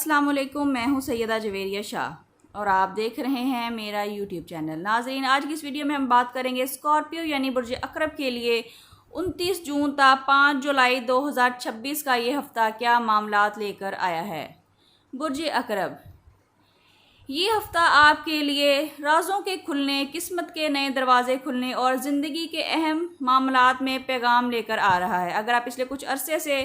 अस्सलाम वालेकुम, मैं हूं सैयदा जवेरिया शाह और आप देख रहे हैं मेरा यूट्यूब चैनल। नाज़रीन, आज की इस वीडियो में हम बात करेंगे स्कॉर्पियो यानी बुर्ज अकरब के लिए 29 जून तक 5 जुलाई 2026 का ये हफ़्ता क्या मामलात लेकर आया है। बुर्ज अकरब, ये हफ़्ता आपके लिए राज़ों के खुलने, किस्मत के नए दरवाज़े खुलने और ज़िंदगी के अहम मामलात में पैगाम लेकर आ रहा है। अगर आप पिछले कुछ अरसे से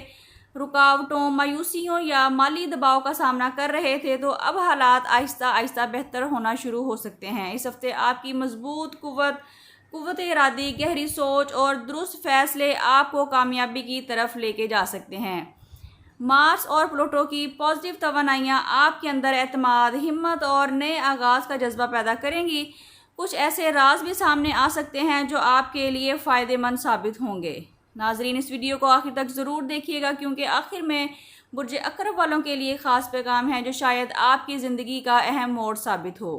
रुकावटों, मायूसियों या माली दबाव का सामना कर रहे थे तो अब हालात आहिस्ता आहिस्ता बेहतर होना शुरू हो सकते हैं। इस हफ्ते आपकी मजबूत कुव्वत इरादी, गहरी सोच और दुरुस्त फैसले आपको कामयाबी की तरफ लेके जा सकते हैं। मार्स और प्लूटो की पॉजिटिव तवानाइयाँ आपके अंदर एतमाद, हिम्मत और नए आगाज़ का जज्बा पैदा करेंगी। कुछ ऐसे राज भी सामने आ सकते हैं जो आपके लिए फ़ायदेमंद साबित होंगे। नाजरीन, इस वीडियो को आखिर तक ज़रूर देखिएगा क्योंकि आखिर में बुर्ज अकरब वालों के लिए ख़ास पैगाम है जो शायद आपकी ज़िंदगी का अहम मोड़ साबित हो।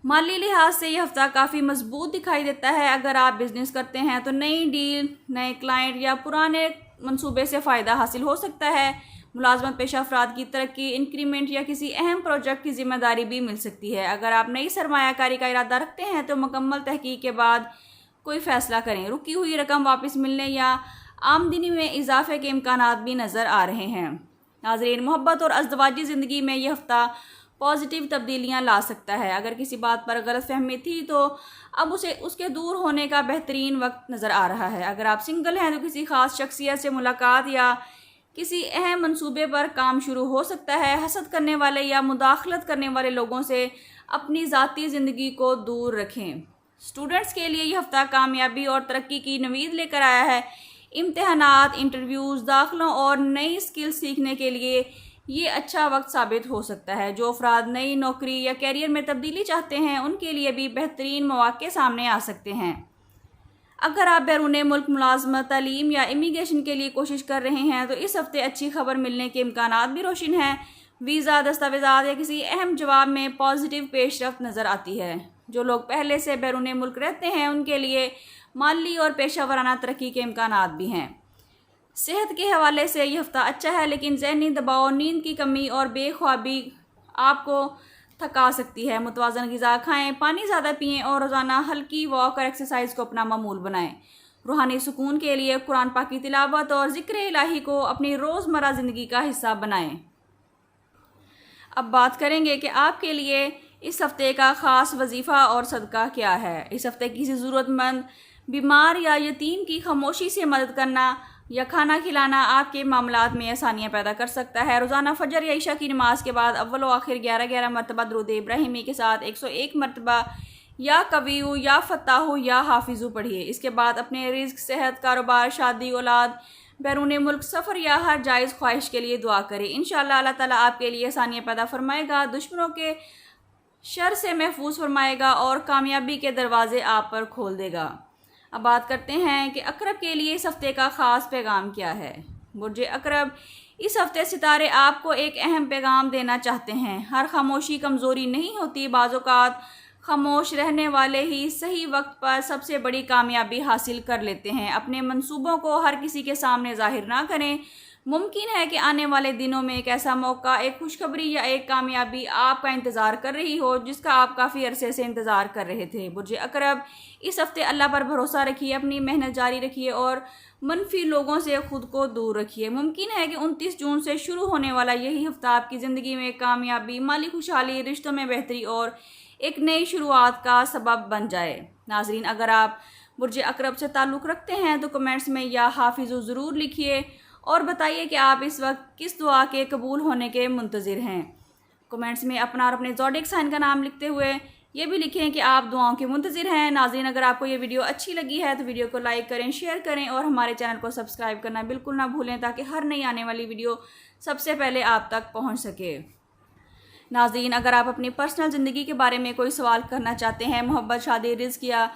माली लिहाज से यह हफ़्ता काफ़ी मजबूत दिखाई देता है। अगर आप बिज़नेस करते हैं तो नई डील, नए क्लाइंट या पुराने मंसूबे से फ़ायदा हासिल हो सकता है। मुलाजमत पेशा अफराद की तरक्की, इंक्रीमेंट या किसी अहम प्रोजेक्ट की जिम्मेदारी भी मिल सकती है। अगर आप नई सरमायाकारी का इरादा रखते हैं तो मुकम्मल तहकीक के बाद कोई फ़ैसला करें। रुकी हुई रकम वापस मिलने या आमदनी में इजाफे के इम्कानात भी नज़र आ रहे हैं। नाज़रीन, मोहब्बत और अज़दवाजी ज़िंदगी में यह हफ़्ता पॉजिटिव तब्दीलियाँ ला सकता है। अगर किसी बात पर गलतफहमी थी तो अब उसके दूर होने का बेहतरीन वक्त नज़र आ रहा है। अगर आप सिंगल हैं तो किसी ख़ास शख्सियत से मुलाकात या किसी अहम मंसूबे पर काम शुरू हो सकता है। हसद करने वाले या मुदाखलत करने वाले लोगों से अपनी ज़ाती ज़िंदगी को दूर रखें। स्टूडेंट्स के लिए यह हफ़्ता कामयाबी और तरक्की की नवीद लेकर आया है। इम्तिहानात, इंटरव्यूज़, दाखिलों और नई स्किल सीखने के लिए ये अच्छा वक्त साबित हो सकता है। जो अफराद नई नौकरी या कैरियर में तब्दीली चाहते हैं उनके लिए भी बेहतरीन मौक़े सामने आ सकते हैं। अगर आप बैरून मुल्क मुलाजमत, तालीम या इमिग्रेशन के लिए कोशिश कर रहे हैं तो इस हफ़्ते अच्छी खबर मिलने के इम्कानात भी रोशन हैं। वीज़ा, दस्तावेज़ात या किसी अहम जवाब में पॉजिटिव पेशरफ्त नज़र आती है। जो लोग पहले से बैरून मुल्क रहते हैं उनके लिए माली और पेशा वराना तरक्की के इम्कानात भी हैं। सेहत के हवाले से यह हफ़्ता अच्छा है लेकिन ज़हनी दबाव, नींद की कमी और बेख्वाबी आपको थका सकती है। मुतवाज़न ग़िज़ा खाएँ, पानी ज़्यादा पिएँ और रोज़ाना हल्की वॉक और एक्सरसाइज को अपना मामूल बनाएँ। रूहानी सुकून के लिए कुरान पाक की तिलावत और ज़िक्र इलाही को अपनी रोज़मर्रा ज़िंदगी का हिस्सा बनाएँ। अब बात करेंगे कि आपके लिए इस हफ़्ते का ख़ास वजीफ़ा और सदका क्या है। इस हफ़्ते किसी ज़रूरतमंद, बीमार या यतीम की खामोशी से मदद करना या खाना खिलाना आपके मामलात में आसानियाँ पैदा कर सकता है। रोज़ाना फ़जर या इशा की नमाज के बाद अव्वल व आखिर 11-11 मरतबा दुरूद इब्राहिमी के साथ 101 मरतबा या कवियु या फ़त्ताहु या हाफिज़ु पढ़िए। इसके बाद अपने रिज़्क़, सेहत, कारोबार, शादी, औलाद, बैरून मुल्क सफ़र या हर जायज़ ख्वाहिश के लिए दुआ करें। इंशाअल्लाह अल्लाह ताला आपके लिए आसानियाँ पैदा फरमाएगा, दुश्मनों के शर से महफूज फरमाएगा और कामयाबी के दरवाज़े आप पर खोल देगा। अब बात करते हैं कि अकरब के लिए इस हफ़्ते का ख़ास पैगाम क्या है। बुर्ज अकरब, इस हफ़्ते सितारे आपको एक अहम पैगाम देना चाहते हैं। हर खामोशी कमज़ोरी नहीं होती, बाज़ औक़ात खामोश रहने वाले ही सही वक्त पर सबसे बड़ी कामयाबी हासिल कर लेते हैं। अपने मंसूबों को हर किसी के सामने ज़ाहिर ना करें। मुमकिन है कि आने वाले दिनों में एक ऐसा मौका, एक खुशखबरी या एक कामयाबी आपका इंतज़ार कर रही हो जिसका आप काफ़ी अरसे से इंतज़ार कर रहे थे। बुर्ज अकरब, इस हफ़्ते अल्लाह पर भरोसा रखिए, अपनी मेहनत जारी रखिए और मनफी लोगों से ख़ुद को दूर रखिए। मुमकिन है कि 29 जून से शुरू होने वाला यही हफ़्ता आपकी ज़िंदगी में कामयाबी, माली खुशहाली, रिश्तों में बेहतरी और एक नई शुरुआत का सबब बन जाए। नाज़रीन, अगर आप बुर्ज अकरब से ताल्लुक़ रखते हैं तो कमेंट्स में या हाफिज़ु ज़रूर लिखिए और बताइए कि आप इस वक्त किस दुआ के कबूल होने के मुंतज़िर हैं। कमेंट्स में अपना और अपने ज़ोडिएक साइन का नाम लिखते हुए ये भी लिखें कि आप दुआओं के मुंतज़िर हैं। नाज़रीन, अगर आपको ये वीडियो अच्छी लगी है तो वीडियो को लाइक करें, शेयर करें और हमारे चैनल को सब्सक्राइब करना बिल्कुल ना भूलें ताकि हर नई आने वाली वीडियो सबसे पहले आप तक पहुँच सके। नाज़रीन, अगर आप अपनी पर्सनल ज़िंदगी के बारे में कोई सवाल करना चाहते हैं, मोहब्बत, शादी, रिज़्क़ या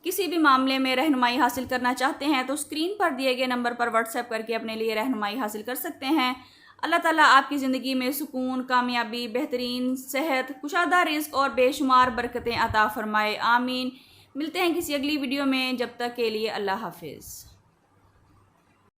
किसी भी मामले में रहनुमाई हासिल करना चाहते हैं तो स्क्रीन पर दिए गए नंबर पर व्हाट्सएप करके अपने लिए रहनुमाई हासिल कर सकते हैं। अल्लाह ताला आपकी ज़िंदगी में सुकून, कामयाबी, बेहतरीन सेहत, कुशादा रिज़्क़ और बेशुमार बरकतें अता फ़रमाए। आमीन। मिलते हैं किसी अगली वीडियो में, जब तक के लिए अल्लाह हाफ़िज़।